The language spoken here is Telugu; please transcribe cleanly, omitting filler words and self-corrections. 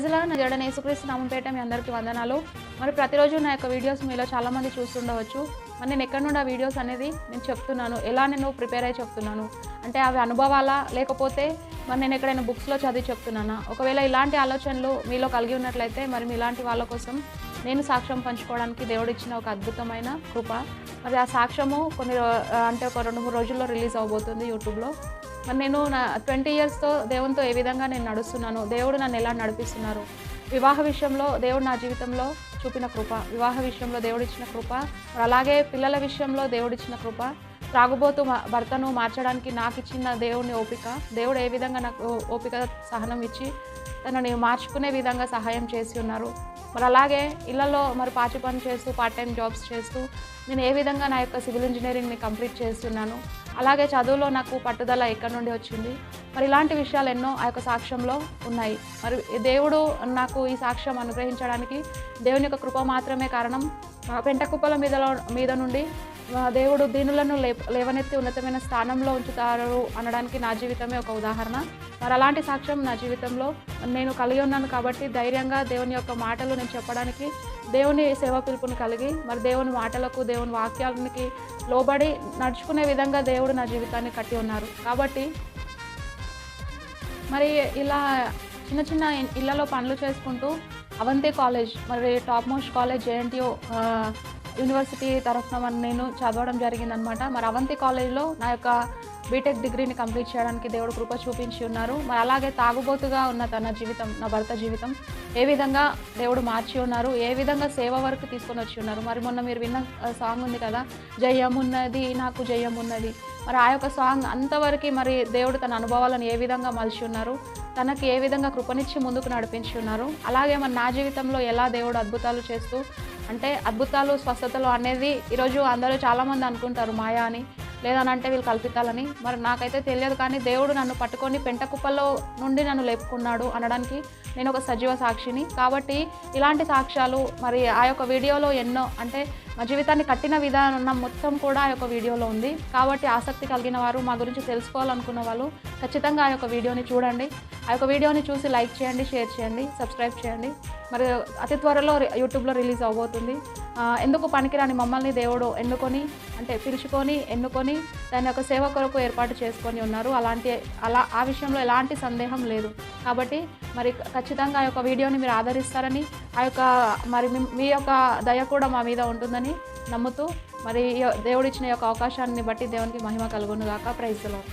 ప్రైజ్‌లా నా జడన యేసుక్రీస్తు నామం పేరిట మీ అందరికీ వందనాలు. మరి ప్రతిరోజు నా యొక్క వీడియోస్ మీలో చాలామంది చూస్తుండవచ్చు. మరి నేను ఎక్కడి నుండి ఆ వీడియోస్ అనేది నేను చెప్తున్నాను, ఎలా నేను ప్రిపేర్ అయ్యి చెప్తున్నాను అంటే అవి అనుభవాలా, లేకపోతే మరి నేను ఎక్కడైనా బుక్స్‌లో చదివి చెప్తున్నానా? ఒకవేళ ఇలాంటి ఆలోచనలు మీలో కలిగి ఉన్నట్లయితే మరి మీలాంటి వాళ్ళ కోసం నేను సాక్ష్యం పంచుకోవడానికి దేవుడిచ్చిన ఒక అద్భుతమైన కృప. మరి ఆ సాక్ష్యము అంటే ఒక 2-3 రోజుల్లో రిలీజ్ అవ్వబోతుంది యూట్యూబ్‌లో. మరి నేను నా 20 ఇయర్స్‌తో దేవునితో ఏ విధంగా నేను నడుస్తున్నాను, దేవుడు నన్ను ఎలా నడిపిస్తున్నారు, వివాహ విషయంలో దేవుడు నా జీవితంలో చూపిన కృప, వివాహ విషయంలో దేవుడిచ్చిన కృప, మరి అలాగే పిల్లల విషయంలో దేవుడిచ్చిన కృప, త్రాగుబోతు భర్తను మార్చడానికి నాకిచ్చిన దేవుని ఓపిక, దేవుడు ఏ విధంగా నాకు ఓపిక సహనం ఇచ్చి తనని మార్చుకునే విధంగా సహాయం చేసి ఉన్నారు. మరి అలాగే ఇళ్లలో మరి పాచి పని చేస్తూ పార్ట్ టైం జాబ్స్ చేస్తూ నేను ఏ విధంగా నా యొక్క సివిల్ ఇంజనీరింగ్ని కంప్లీట్ చేస్తున్నాను, అలాగే చదువులో నాకు పట్టుదల ఎక్కడి నుండి వచ్చింది, మరి ఇలాంటి విషయాలు ఎన్నో ఆ యొక్క సాక్ష్యంలో ఉన్నాయి. మరి దేవుడు నాకు ఈ సాక్ష్యం అనుగ్రహించడానికి దేవుని యొక్క కృప మాత్రమే కారణం. పెంటకుప్పల మీద నుండి దేవుడు దీనులను లేవనెత్తి ఉన్నతమైన స్థానంలో ఉంచుతారు అనడానికి నా జీవితమే ఒక ఉదాహరణ. మరి అలాంటి సాక్ష్యం నా జీవితంలో నేను కలిగి ఉన్నాను కాబట్టి ధైర్యంగా దేవుని యొక్క మాటలు నేను చెప్పడానికి, దేవుని సేవ పిలుపుని కలిగి మరి దేవుని మాటలకు దేవుని వాక్యానికి లోబడి నడుచుకునే విధంగా దేవుడు నా జీవితాన్ని కట్టి ఉన్నారు. కాబట్టి మరి ఇలా చిన్న చిన్న ఇళ్లలో పనులు చేసుకుంటూ అవంతి కాలేజ్, మరి top most college JNTU university తరఫున నేను చదవడం జరిగిందనమాట. మరి అవంతి కాలేజ్లో నా యొక్క బీటెక్ డిగ్రీని కంప్లీట్ చేయడానికి దేవుడు కృప చూపించి ఉన్నారు. మరి అలాగే తాగుబోతుగా ఉన్న తన జీవితం, నా భర్త జీవితం ఏ విధంగా దేవుడు మార్చి ఉన్నారు, ఏ విధంగా సేవ వరకు తీసుకొని వచ్చి ఉన్నారు. మరి మొన్న మీరు విన్న సాంగ్ ఉంది కదా, జయమున్నది నాకు జయమున్నది, మరి ఆ యొక్క సాంగ్ అంతవరకు మరి దేవుడు తన అనుభవాలను ఏ విధంగా మలిచి ఉన్నారు, తనకి ఏ విధంగా కృపనిచ్చి ముందుకు నడిపించి ఉన్నారు. అలాగే మరి నా జీవితంలో ఎలా దేవుడు అద్భుతాలు చేస్తూ, అంటే అద్భుతాలు స్వస్థతలు అనేది ఈరోజు అందరూ చాలామంది అనుకుంటారు మాయా అని, లేదనంటే వీళ్ళు కల్పితాలని. మరి నాకైతే తెలియదు, కానీ దేవుడు నన్ను పట్టుకొని పెంటకుప్పల్లో నుండి నన్ను లేపుకున్నాడు అనడానికి నేను ఒక సజీవ సాక్షిని. కాబట్టి ఇలాంటి సాక్ష్యాలు మరి ఆ యొక్క వీడియోలో ఎన్నో, అంటే మా జీవితాన్ని కట్టిన విధానం మొత్తం కూడా ఆ యొక్క వీడియోలో ఉంది. కాబట్టి ఆసక్తి కలిగిన వారు, మా గురించి తెలుసుకోవాలనుకున్న వాళ్ళు ఖచ్చితంగా ఆ యొక్క వీడియోని చూడండి. ఆ యొక్క వీడియోని చూసి లైక్ చేయండి, షేర్ చేయండి, సబ్స్క్రైబ్ చేయండి. మరి అతి త్వరలో యూట్యూబ్లో రిలీజ్ అవబోతుంది. ఎందుకు పనికిరాని మమ్మల్ని దేవుడు ఎన్నుకొని దాని యొక్క సేవ కొరకు ఏర్పాటు చేసుకొని ఉన్నారు. ఆ విషయంలో ఎలాంటి సందేహం లేదు. కాబట్టి మరి ఖచ్చితంగా ఆ యొక్క వీడియోని మీరు ఆదరిస్తారని, ఆ యొక్క మరి మీ యొక్క దయ కూడా మా మీద ఉంటుందని నమ్ముతూ, మరి దేవుడిచ్చిన యొక్క అవకాశాన్ని బట్టి దేవునికి మహిమ కలుగును గాక. Praise the lord.